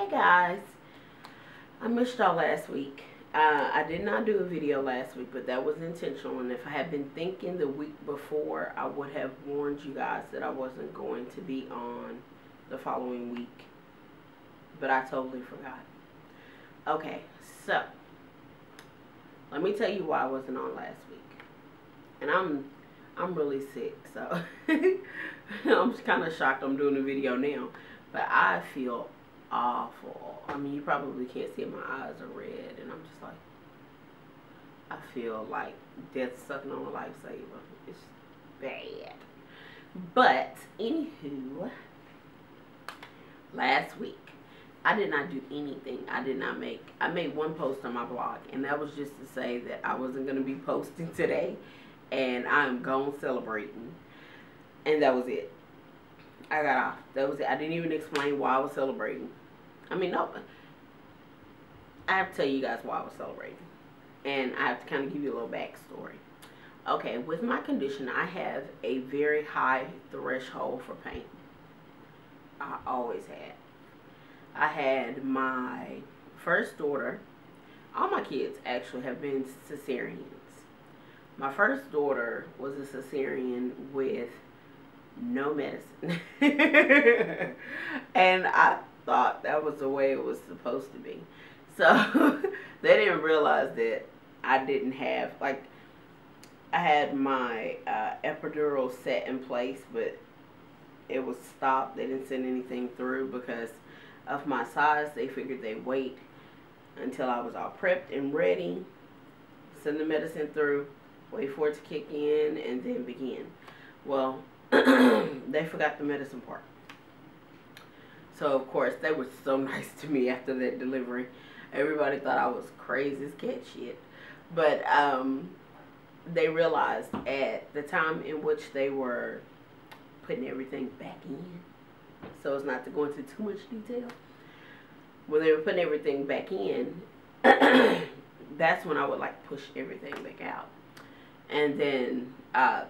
Hey guys, I missed y'all last week. I did not do a video last week, but that was intentional. And if I had been thinking the week before, I would have warned you guys that I wasn't going to be on the following week. But I totally forgot. Okay, so let me tell you why I wasn't on last week. And I'm really sick, so I'm kind of shocked I'm doing a video now. But I feel awful. I mean, you probably can't see it. My eyes are red, and I'm just like, I feel like death sucking on a lifesaver. It's bad. But anywho, last week I did not do anything. I made one post on my blog, and that was just to say that I wasn't going to be posting today, and I'm gone celebrating, and that was it. I got off. That was it. I didn't even explain why I was celebrating. I mean, no. I have to tell you guys why I was celebrating. And I have to kind of give you a little backstory. Okay, with my condition, I have a very high threshold for pain. I always had. I had my first daughter. All my kids actually have been cesareans. My first daughter was a cesarean with no medicine. And I thought that was the way it was supposed to be. So they didn't realize that I didn't have, like, I had my epidural set in place, but it was stopped. They didn't send anything through because of my size. They figured they'd wait until I was all prepped and ready, send the medicine through, wait for it to kick in, and then begin. Well, they forgot the medicine part. So, of course, they were so nice to me after that delivery. Everybody thought I was crazy as cat shit. But they realized at the time in which they were putting everything back in, so as not to go into too much detail, when they were putting everything back in, that's when I would, like, push everything back out. And then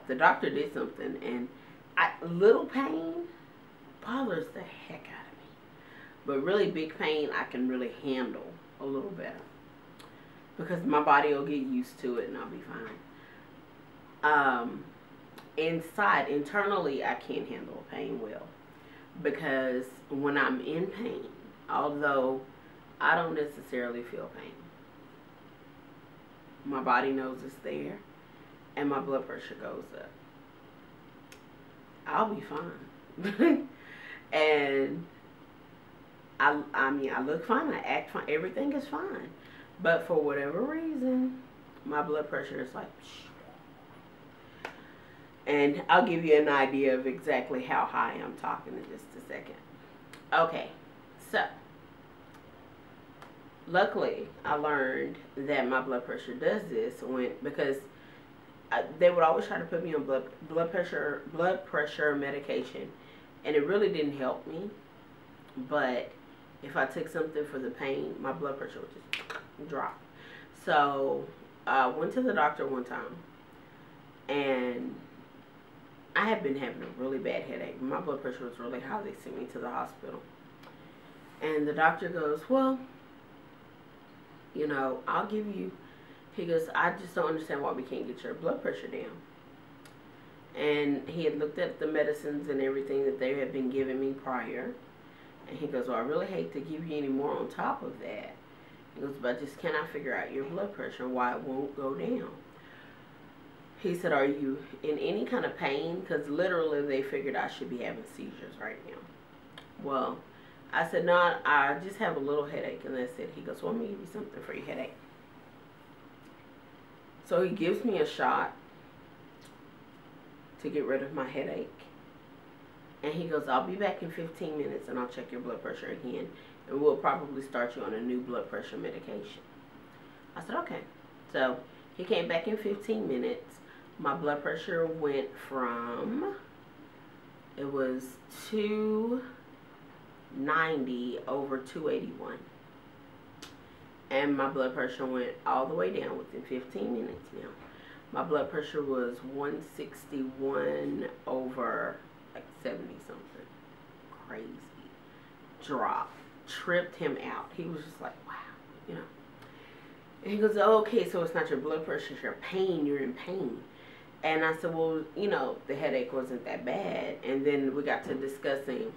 the doctor did something, and little pain bothers the heck out of me. But really big pain, I can really handle a little better. Because my body will get used to it and I'll be fine. Internally, I can't handle pain well. Because when I'm in pain, although I don't necessarily feel pain, my body knows it's there and my blood pressure goes up. I'll be fine. And I mean, I look fine, I act fine, everything is fine. But for whatever reason, my blood pressure is like, and I'll give you an idea of exactly how high I'm talking in just a second. Okay, so luckily I learned that my blood pressure does this because they would always try to put me on blood pressure medication, and it really didn't help me. But if I took something for the pain, my blood pressure would just drop. So I went to the doctor one time, and I had been having a really bad headache. My blood pressure was really high. They sent me to the hospital, and the doctor goes, well, you know, I'll give you, he goes, I just don't understand why we can't get your blood pressure down. And he had looked at the medicines and everything that they had been giving me prior. And he goes, well, I really hate to give you any more on top of that. He goes, but I just cannot figure out your blood pressure and why it won't go down. He said, are you in any kind of pain? Because literally they figured I should be having seizures right now. Well, I said, no, I just have a little headache, and that's it. He goes, well, let me give you something for your headache. So he gives me a shot to get rid of my headache. And he goes, I'll be back in 15 minutes, and I'll check your blood pressure again, and we'll probably start you on a new blood pressure medication. I said, okay. So he came back in 15 minutes. My blood pressure went from, it was 290 over 281. And my blood pressure went all the way down within 15 minutes now. My blood pressure was 161 over like 70 something. Crazy drop. tripped him out. He was just like, wow, you know. And he goes, oh, okay, so it's not your blood pressure, it's your pain. You're in pain. And I said, well, you know, the headache wasn't that bad. And then we got to discussing,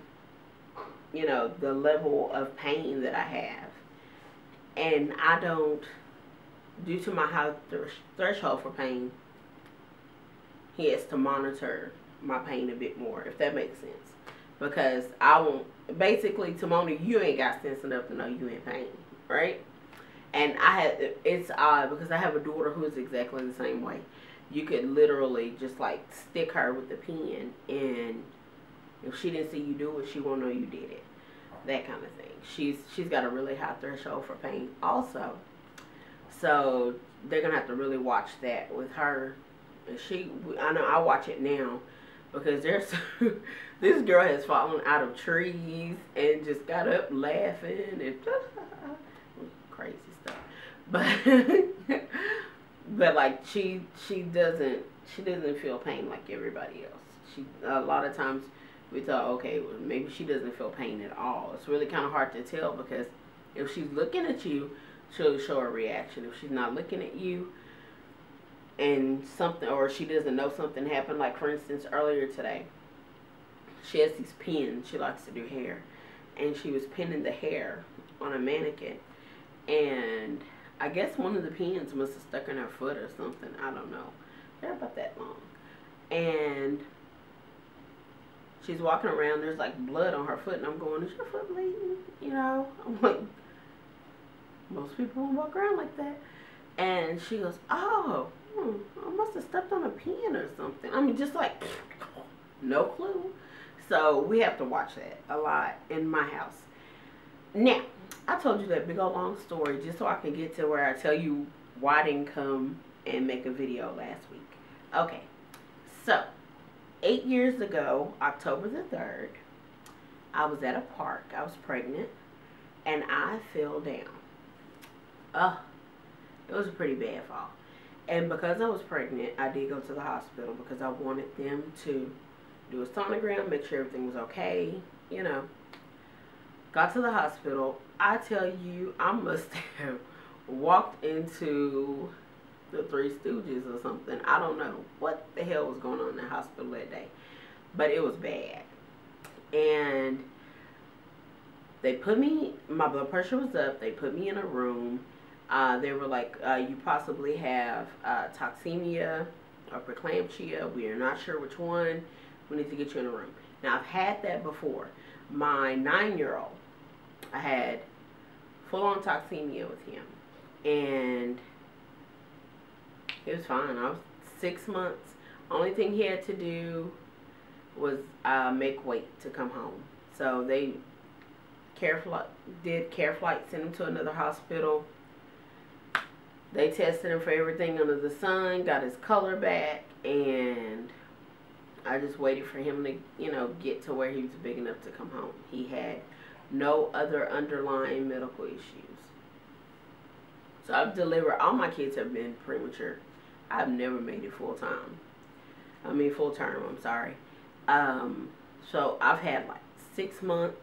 you know, the level of pain that I have. And I don't, due to my high threshold for pain, he has to monitor my pain a bit more, if that makes sense. Because I won't, basically, Timona, you ain't got sense enough to know you in pain, right? And it's odd because I have a daughter who is exactly the same way. You could literally just like stick her with the pen, and if she didn't see you do it, she won't know you did it. That kind of thing. She's got a really high threshold for pain also. So they're gonna have to really watch that with her. And I know I watch it now because there's this girl has fallen out of trees and just got up laughing and crazy stuff. But like she doesn't feel pain like everybody else. A lot of times we thought, okay, well, maybe she doesn't feel pain at all. It's really kind of hard to tell because if she's looking at you, she'll show a reaction. If she's not looking at you and something, or she doesn't know something happened, like for instance earlier today, she has these pins. She likes to do hair, and she was pinning the hair on a mannequin, and I guess one of the pins must have stuck in her foot or something. I don't know. They're about that long. And she's walking around. There's like blood on her foot. And I'm going, is your foot bleeding? You know? I'm like, most people don't walk around like that. And she goes, oh, I must have stepped on a pin or something. I mean, just like, no clue. So we have to watch that a lot in my house. Now, I told you that big old long story just so I can get to where I tell you why I didn't come and make a video last week. Okay, so 8 years ago, October the 3rd, I was at a park. I was pregnant, and I fell down. It was a pretty bad fall. And because I was pregnant, I did go to the hospital because I wanted them to do a sonogram, make sure everything was okay, you know. Got to the hospital. I tell you, I must have walked into the Three Stooges or something. I don't know what the hell was going on in the hospital that day, but it was bad. And they put me, my blood pressure was up. They put me in a room. They were like, you possibly have toxemia or preeclampsia. We are not sure which one. We need to get you in a room. Now, I've had that before. My 9-year-old, I had full-on toxemia with him, and it was fine. I was 6 months. Only thing he had to do was make weight to come home. So they did care flight, sent him to another hospital. They tested him for everything under the sun, got his color back, and I just waited for him to, you know, get to where he was big enough to come home. He had no other underlying medical issues. So I've delivered, all my kids have been premature. I've never made it full term, I'm sorry. So I've had like 6 months.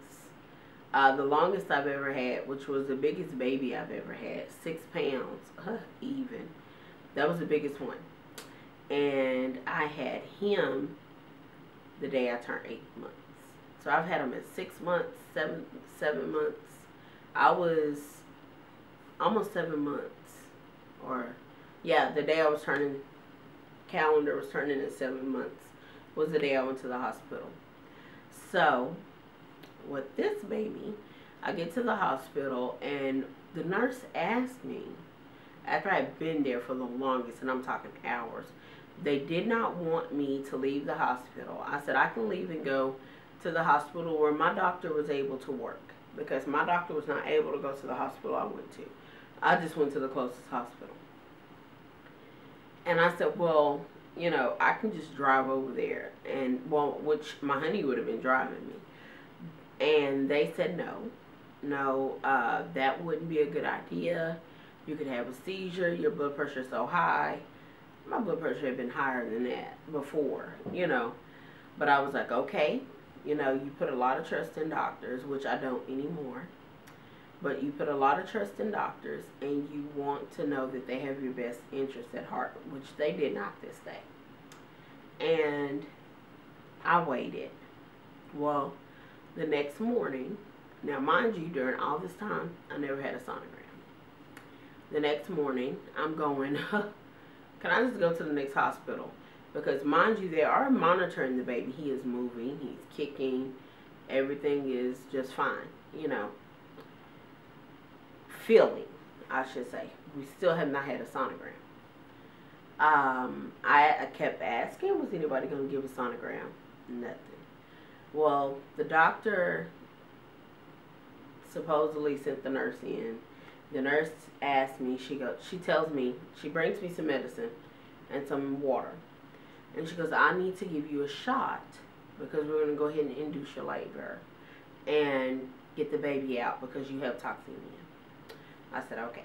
The longest I've ever had, which was the biggest baby I've ever had, 6 pounds, even. That was the biggest one. And I had him the day I turned 8 months. So I've had him at 6 months, seven months. I was almost 7 months. Or, yeah, the day I was turning, calendar was turning at 7 months, was the day I went to the hospital. So, with this baby, I get to the hospital, and the nurse asked me, after I'd been there for the longest, and I'm talking hours, they did not want me to leave the hospital. I said I can leave and go to the hospital where my doctor was able to work, because my doctor was not able to go to the hospital I went to. I just went to the closest hospital. And I said, well, you know, I can just drive over there, and well, which my honey would have been driving me. And they said no, that wouldn't be a good idea. You could have a seizure. Your blood pressure is so high. My blood pressure had been higher than that before, you know. But I was like, okay, you know, you put a lot of trust in doctors, which I don't anymore. but you put a lot of trust in doctors, and you want to know that they have your best interest at heart, which they did not this day. And I waited. Well, the next morning, now mind you, during all this time, I never had a sonogram. The next morning, I'm going, can I just go to the next hospital? Because mind you, they are monitoring the baby. He is moving, he's kicking, everything is just fine, you know. Feeling, I should say. We still have not had a sonogram. I kept asking, was anybody going to give a sonogram? Nothing. Well, the doctor supposedly sent the nurse in. The nurse asked me, she tells me, she brings me some medicine and some water. And she goes, I need to give you a shot because we're going to go ahead and induce your labor and get the baby out because you have toxemia. I said, okay.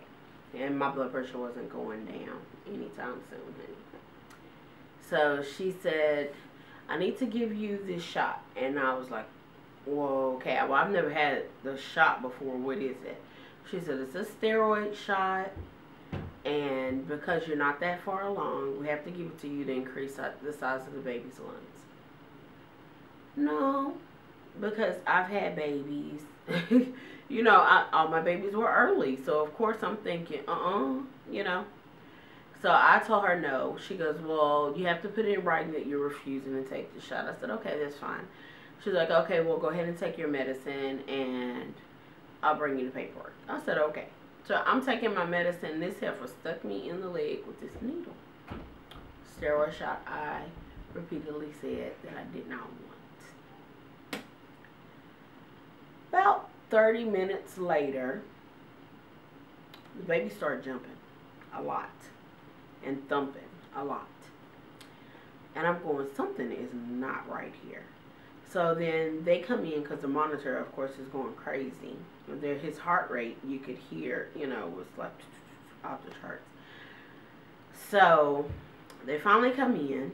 And my blood pressure wasn't going down anytime soon, honey. So she said, I need to give you this shot. And I was like, well, okay. Well, I've never had the shot before. What is it? She said, it's a steroid shot. And because you're not that far along, we have to give it to you to increase the size of the baby's lungs. No, because I've had babies. You know, all my babies were early. So, of course, I'm thinking, you know. So, I told her no. She goes, well, you have to put it in writing that you're refusing to take the shot. I said, okay, that's fine. She's like, okay, well, go ahead and take your medicine, and I'll bring you the paperwork. I said, okay. So, I'm taking my medicine. This heifer stuck me in the leg with this needle. Steroid shot, I repeatedly said that I did not want. About 30 minutes later, the baby started jumping a lot and thumping a lot. And I'm going, something is not right here. So then they come in because the monitor, of course, is going crazy. His heart rate, you could hear, you know, was like off the charts. So they finally come in.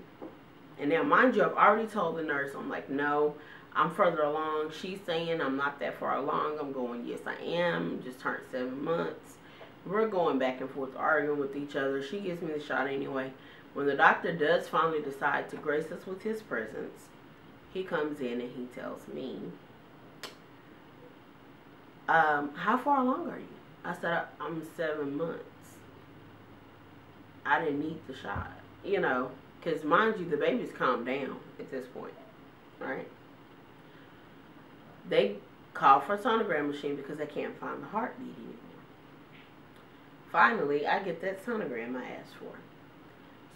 And now, mind you, I've already told the nurse, I'm like, no, I'm further along. She's saying I'm not that far along. I'm going, yes, I am. Just turned 7 months. We're going back and forth, arguing with each other. She gives me the shot anyway. When the doctor does finally decide to grace us with his presence, he comes in and he tells me, how far along are you? I said, I'm 7 months. I didn't need the shot, you know, because mind you, the baby's calmed down at this point, right? They call for a sonogram machine because they can't find the heartbeat anymore. Finally, I get that sonogram I asked for.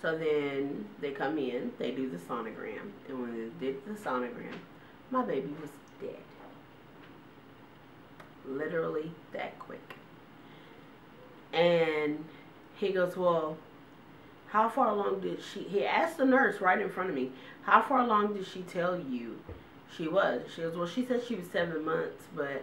So then they come in, they do the sonogram, and when they did the sonogram, my baby was dead. Literally that quick. And he goes, well, how far along did he asked the nurse right in front of me, how far along did she tell you she was? She goes, well, she said she was 7 months, but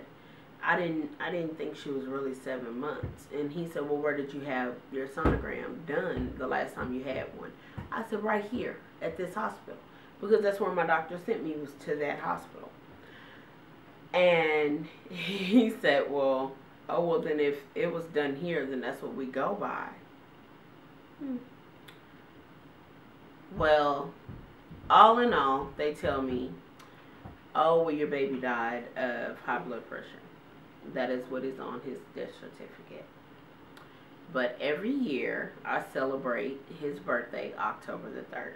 I didn't think she was really 7 months. And he said, well, where did you have your sonogram done the last time you had one? I said, right here at this hospital, because that's where my doctor sent me, was to that hospital. And he said, well, oh, well, then if it was done here, then that's what we go by. Well, all in all, they tell me, oh, well, your baby died of high blood pressure. That is what is on his death certificate. But every year, I celebrate his birthday, October the 3rd.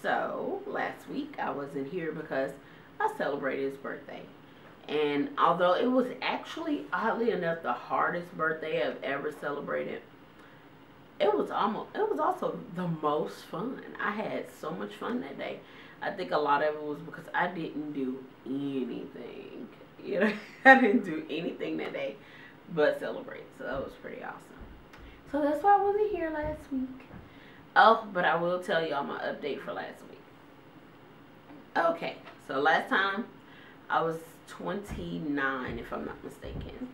So, last week, I wasn't here because I celebrated his birthday. And although it was actually, oddly enough, the hardest birthday I've ever celebrated, it was also the most fun. I had so much fun that day. I think a lot of it was because I didn't do anything. You know, I didn't do anything that day but celebrate. So that was pretty awesome. So that's why I wasn't here last week. Oh, but I will tell y'all my update for last week. Okay, so last time I was 29, if I'm not mistaken.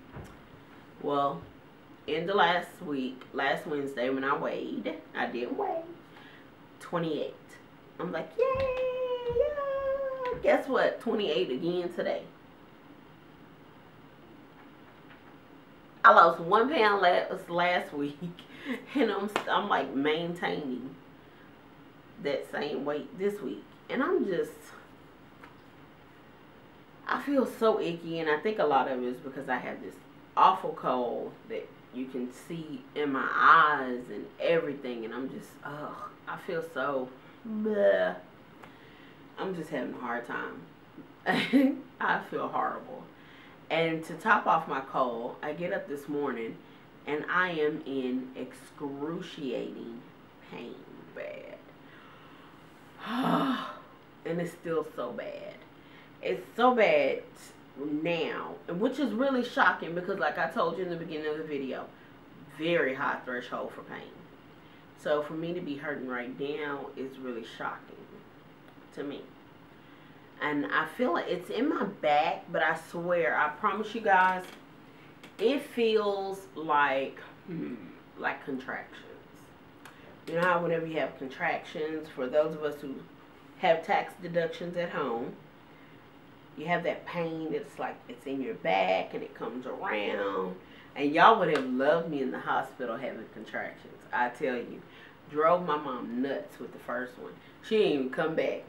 Well, in the last week, last Wednesday when I weighed, I did weigh 28. I'm like, yay, yeah. Guess what? 28 again today. I lost 1 pound last week, and I'm like maintaining that same weight this week, and I feel so icky, and I think a lot of it is because I have this awful cold that you can see in my eyes and everything, and I'm just, ugh, I feel so, bleh. I'm just having a hard time. I feel horrible. And to top off my cold, I get up this morning and I am in excruciating pain, bad. And it's still so bad. It's so bad now, which is really shocking because, like I told you in the beginning of the video, very high threshold for pain. So for me to be hurting right now is really shocking to me. And I feel like it's in my back, but I swear, I promise you guys, it feels like contractions. You know how whenever you have contractions, for those of us who have tax deductions at home, you have that pain that's like it's in your back and it comes around. And y'all would have loved me in the hospital having contractions. I tell you, drove my mom nuts with the first one. She didn't even come back.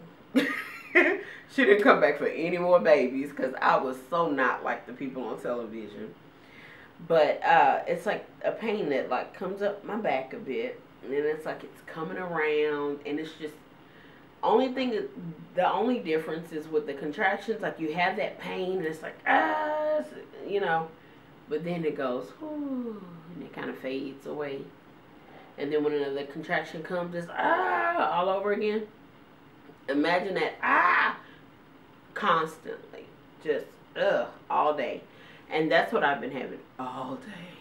She didn't come back for any more babies because I was so not like the people on television. But it's like a pain that like comes up my back a bit, and then it's like it's coming around, and it's just the only difference is with the contractions, like you have that pain and it's like you know, but then it goes whoo, and it kind of fades away, and then when another contraction comes, it's all over again. Imagine that constantly, just all day, and that's what I've been having all day.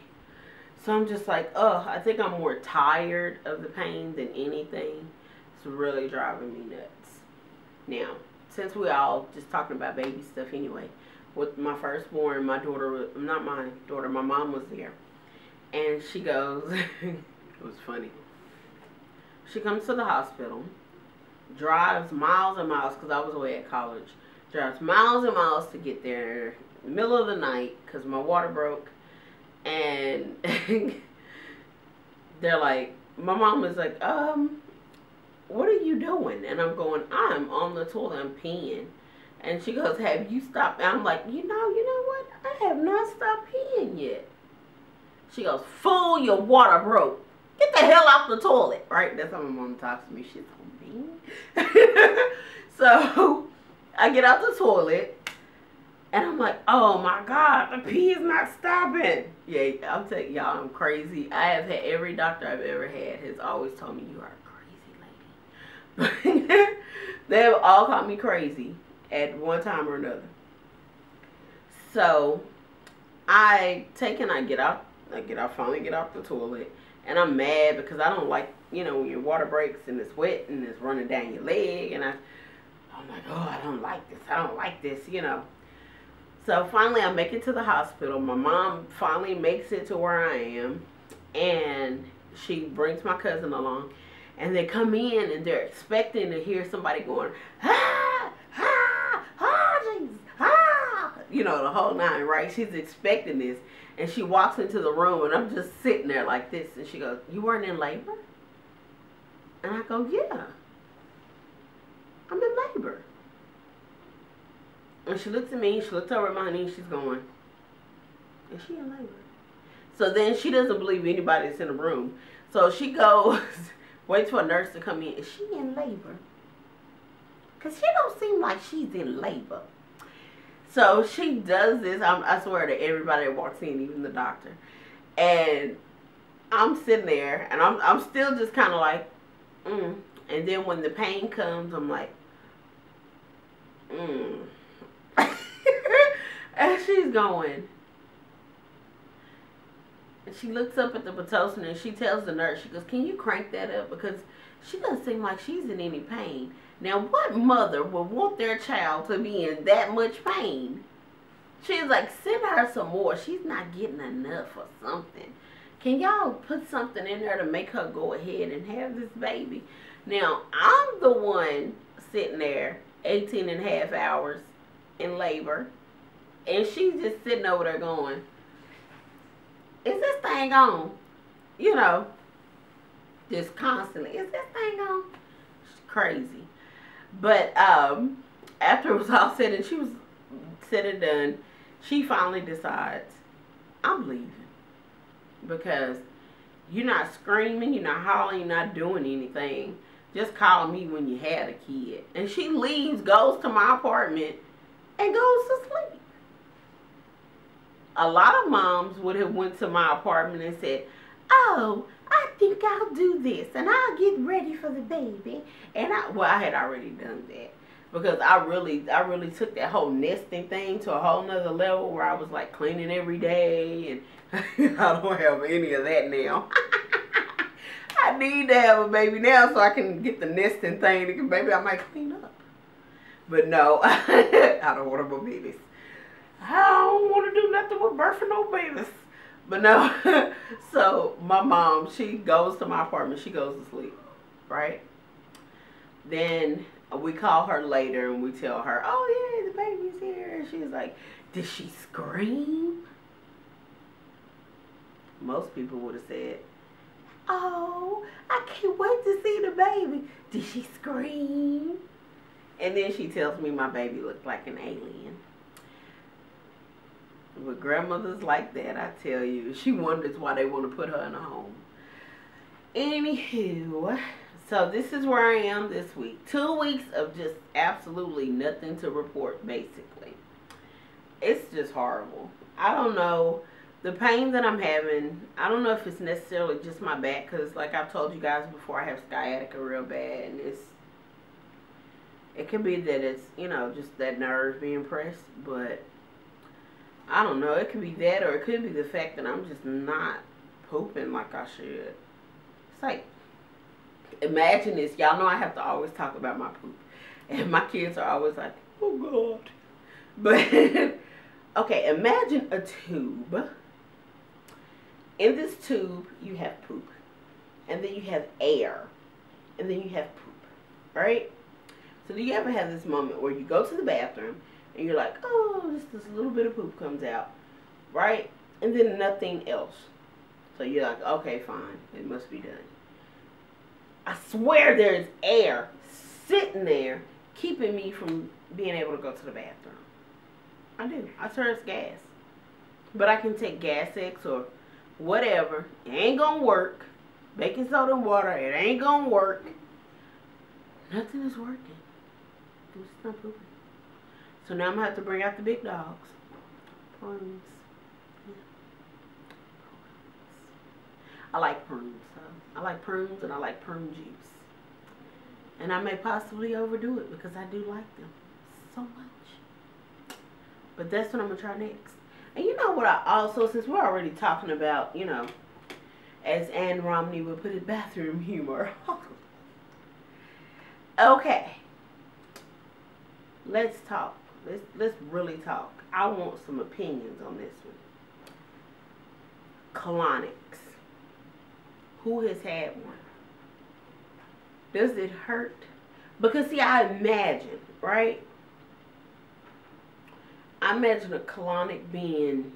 So I'm just like, I think I'm more tired of the pain than anything. It's really driving me nuts. Now, since we all just talking about baby stuff anyway, with my firstborn, my mom was there, and she goes, it was funny. She comes to the hospital, drives miles and miles, because I was away at college, drives miles and miles to get there, middle of the night, because my water broke, and they're like, my mom was like, what are you doing? And I'm going, I'm on the toilet, I'm peeing. And she goes, have you stopped? And I'm like, you know what? I have not stopped peeing yet. She goes, fool, your water broke. Get the hell out the toilet, right? That's how my mom talks to me. She's so mean. So I get out the toilet, and I'm like, oh my God, the pee is not stopping. Yeah, I'm telling y'all, I'm crazy. I have had, every doctor I've ever had has always told me you are a crazy lady. They have all called me crazy at one time or another. So I finally get out the toilet, and I'm mad because I don't like, you know, when your water breaks and it's wet and it's running down your leg, and I'm like, oh, I don't like this, you know. So finally I make it to the hospital. My mom finally makes it to where I am, and she brings my cousin along, and they come in and they're expecting to hear somebody going, Jesus, you know, the whole nine, right? She's expecting this, and she walks into the room, and I'm just sitting there like this, and she goes, you weren't in labor? And I go, yeah, I'm in labor. And she looks at me, she looks over at my honey, and she's going, is she in labor? So then she doesn't believe anybody that's in the room. So she goes, waits for a nurse to come in. Is she in labor? Because she don't seem like she's in labor. So she does this. I swear to everybody that walks in, even the doctor. And I'm sitting there, and I'm still just kind of like, And then when the pain comes, I'm like, And she's going, and she looks up at the Pitocin, and she tells the nurse, she goes, can you crank that up? Because she doesn't seem like she's in any pain. Now, what mother would want their child to be in that much pain? She's like, send her some more. She's not getting enough or something. Can y'all put something in her to make her go ahead and have this baby? Now, I'm the one sitting there 18 and a half hours in labor, and she's just sitting over there going, is this thing on? You know, just constantly, is this thing on? It's crazy. But after it was all said and she was said and done, she finally decides, I'm leaving. Because you're not screaming, you're not hollering, you're not doing anything. Just call me when you had a kid. And she leaves, goes to my apartment, and goes to sleep. A lot of moms would have went to my apartment and said, oh, I think I'll do this, and I'll get ready for the baby. And I had already done that. Because I really took that whole nesting thing to a whole nother level where I was like cleaning every day, and I don't have any of that now. I need to have a baby now so I can get the nesting thing, because maybe I might clean up. But no, I don't want no babies. I don't want to do nothing with birthing no babies. But no, so my mom, she goes to my apartment, she goes to sleep, right? Then we call her later and we tell her, oh yeah, the baby's here. And she's like, did she scream? Most people would have said, oh, I can't wait to see the baby. Did she scream? And then she tells me my baby looked like an alien. With grandmothers like that, I tell you, she wonders why they want to put her in a home. Anywho, so this is where I am this week. 2 weeks of just absolutely nothing to report, basically. It's just horrible. I don't know. The pain that I'm having, I don't know if it's necessarily just my back, because like I've told you guys before, I have sciatica real bad, and it can be that it's, you know, just that nerve being pressed, but I don't know. It could be that, or it could be the fact that I'm just not pooping like I should. It's like, imagine this. Y'all know I have to always talk about my poop. And my kids are always like, oh God. But, okay, imagine a tube. In this tube, you have poop. And then you have air. And then you have poop. Right? So do you ever have this moment where you go to the bathroom and you're like, oh, just this little bit of poop comes out, right? And then nothing else. So you're like, okay, fine. It must be done. I swear there's air sitting there keeping me from being able to go to the bathroom. I do. I swear it's gas. But I can take Gas X or whatever. It ain't gonna work. Baking soda and water, it ain't gonna work. Nothing is working. I'm just not pooping. So now I'm going to have to bring out the big dogs. Prunes. Yeah. I like prunes. So I like prunes and I like prune juice. And I may possibly overdo it because I do like them so much. But that's what I'm going to try next. And you know what I also, since we're already talking about, you know, as Ann Romney would put it, bathroom humor. Okay. Let's talk. Let's really talk. I want some opinions on this one. Colonics. Who has had one? Does it hurt? Because see, I imagine, right? I imagine a colonic being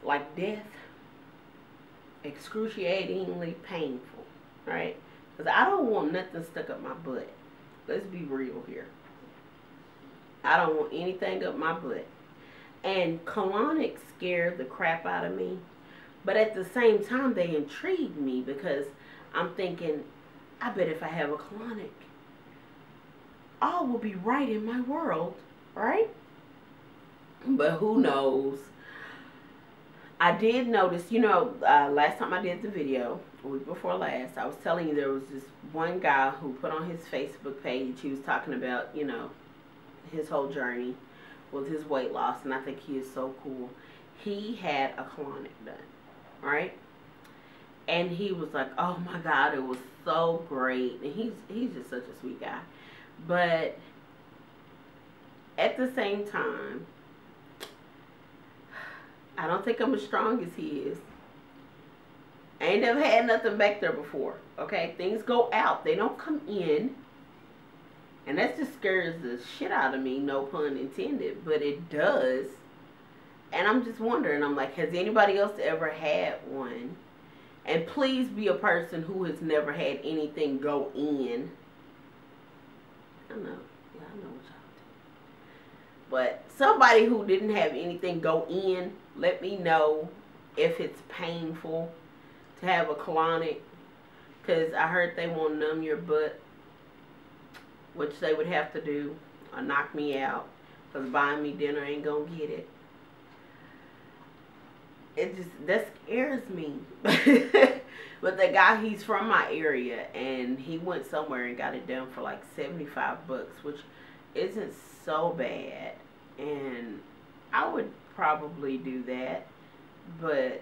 like death. Excruciatingly painful, right? Because I don't want nothing stuck up my butt. Let's be real here. I don't want anything up my butt. And colonics scare the crap out of me. But at the same time, they intrigue me because I'm thinking, I bet if I have a colonic, all will be right in my world, right? But who knows? I did notice, you know, last time I did the video, a week before last, I was telling you there was this one guy who put on his Facebook page, he was talking about, you know, his whole journey with his weight loss, and I think he is so cool. He had a colonic done, right? And he was like, oh my God, it was so great. And he's just such a sweet guy. But at the same time, I don't think I'm as strong as he is. I ain't never had nothing back there before, okay? Things go out. They don't come in. And that just scares the shit out of me, no pun intended. But it does. And I'm just wondering, I'm like, has anybody else ever had one? And please be a person who has never had anything go in. I know. Yeah, I know what y'all do. But somebody who didn't have anything go in, let me know if it's painful to have a colonic. Because I heard they want to numb your butt, which they would have to do, or knock me out. Because buying me dinner ain't going to get it. That scares me. But the guy, he's from my area, and he went somewhere and got it done for like $75, which isn't so bad. And I would probably do that, but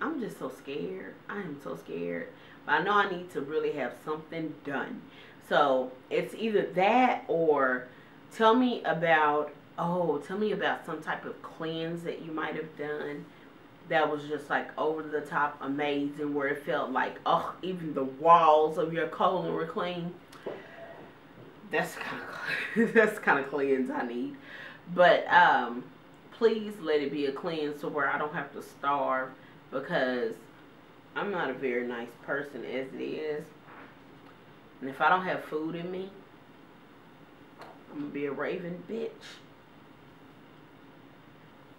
I'm just so scared. I am so scared. But I know I need to really have something done. So it's either that, or tell me about some type of cleanse that you might have done that was just like over the top amazing, where it felt like, oh, even the walls of your colon were clean. That's kind of cleanse I need. But please let it be a cleanse to where I don't have to starve, because I'm not a very nice person as it is. And if I don't have food in me, I'm gonna be a raving bitch.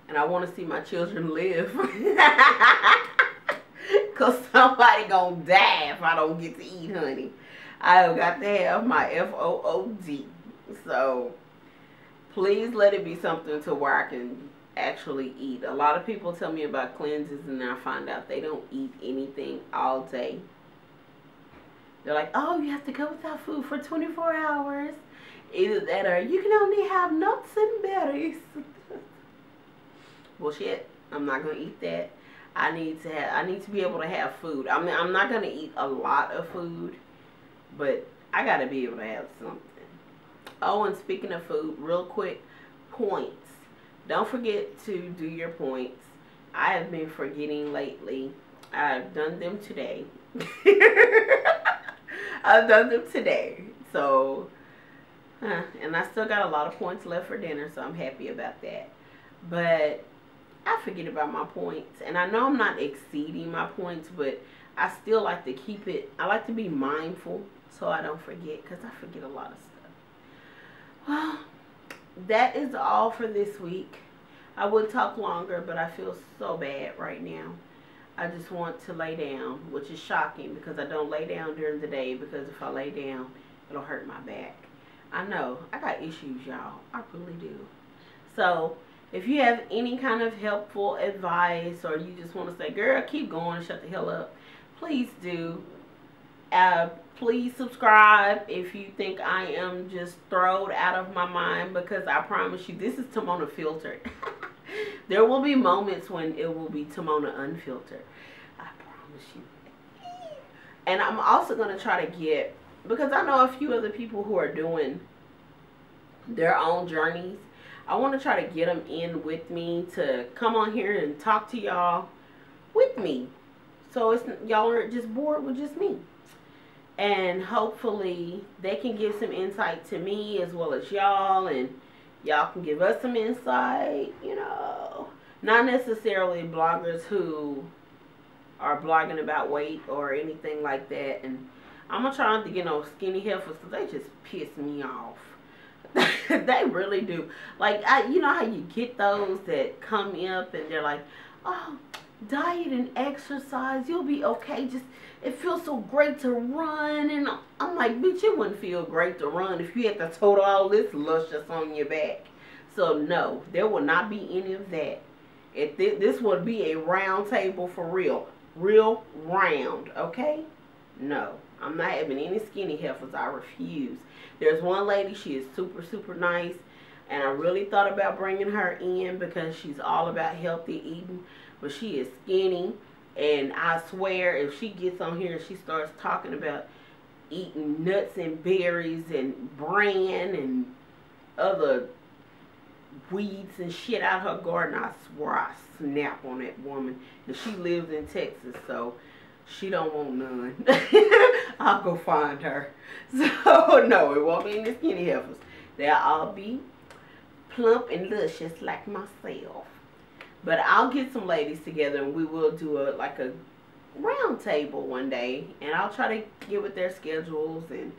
And I want to see my children live. Because somebody gonna die if I don't get to eat, honey. I have got to have my FOOD. So, please let it be something to where I can actually eat. A lot of people tell me about cleanses, and then I find out they don't eat anything all day. They're like, oh, you have to go without food for 24 hours. Either that, or you can only have nuts and berries. Bullshit. I'm not gonna eat that. I need to be able to have food. I mean, I'm not gonna eat a lot of food, but I gotta be able to have something. Oh, and speaking of food, real quick, points. Don't forget to do your points. I have been forgetting lately. I've done them today. I've done them today. So, and I still got a lot of points left for dinner, so I'm happy about that. But I forget about my points, and I know I'm not exceeding my points, but I still like to keep it. I like to be mindful so I don't forget, because I forget a lot of stuff. Well, that is all for this week. I would talk longer, but I feel so bad right now. I just want to lay down, which is shocking because I don't lay down during the day, because if I lay down, it'll hurt my back. I know. I got issues, y'all. I really do. So, if you have any kind of helpful advice, or you just want to say, girl, keep going and shut the hell up, please do. Please subscribe if you think I am just thrown out of my mind, because I promise you, this is Timona filtered. There will be moments when it will be Timona unfiltered. I promise you. And I'm also going to try to get, because I know a few other people who are doing their own journeys. I want to try to get them in with me to come on here and talk to y'all with me. So y'all aren't just bored with just me. And hopefully they can give some insight to me as well as y'all. And y'all can give us some insight, you know. Not necessarily bloggers who are blogging about weight or anything like that. And I'm going to try not to get no skinny heifers, because they just piss me off. They really do. Like, you know how you get those that come up and they're like, oh, diet and exercise, you'll be okay. Just, it feels so great to run. And I'm like, bitch, it wouldn't feel great to run if you had to tote all this luscious on your back. So, no, there will not be any of that. This would be a round table for real. Real round, okay? No, I'm not having any skinny heifers. I refuse. There's one lady, she is super, super nice, and I really thought about bringing her in because she's all about healthy eating, but she is skinny, and I swear if she gets on here and she starts talking about eating nuts and berries and bran and other weeds and shit out her garden, I swear I snap on that woman. And she lives in Texas, so she don't want none. I'll go find her. So, no, it won't be any skinny heifers. They'll all be plump and luscious like myself. But I'll get some ladies together and we will do a round table one day, and I'll try to get with their schedules, and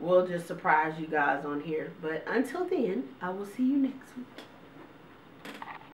we'll just surprise you guys on here. But until then, I will see you next week.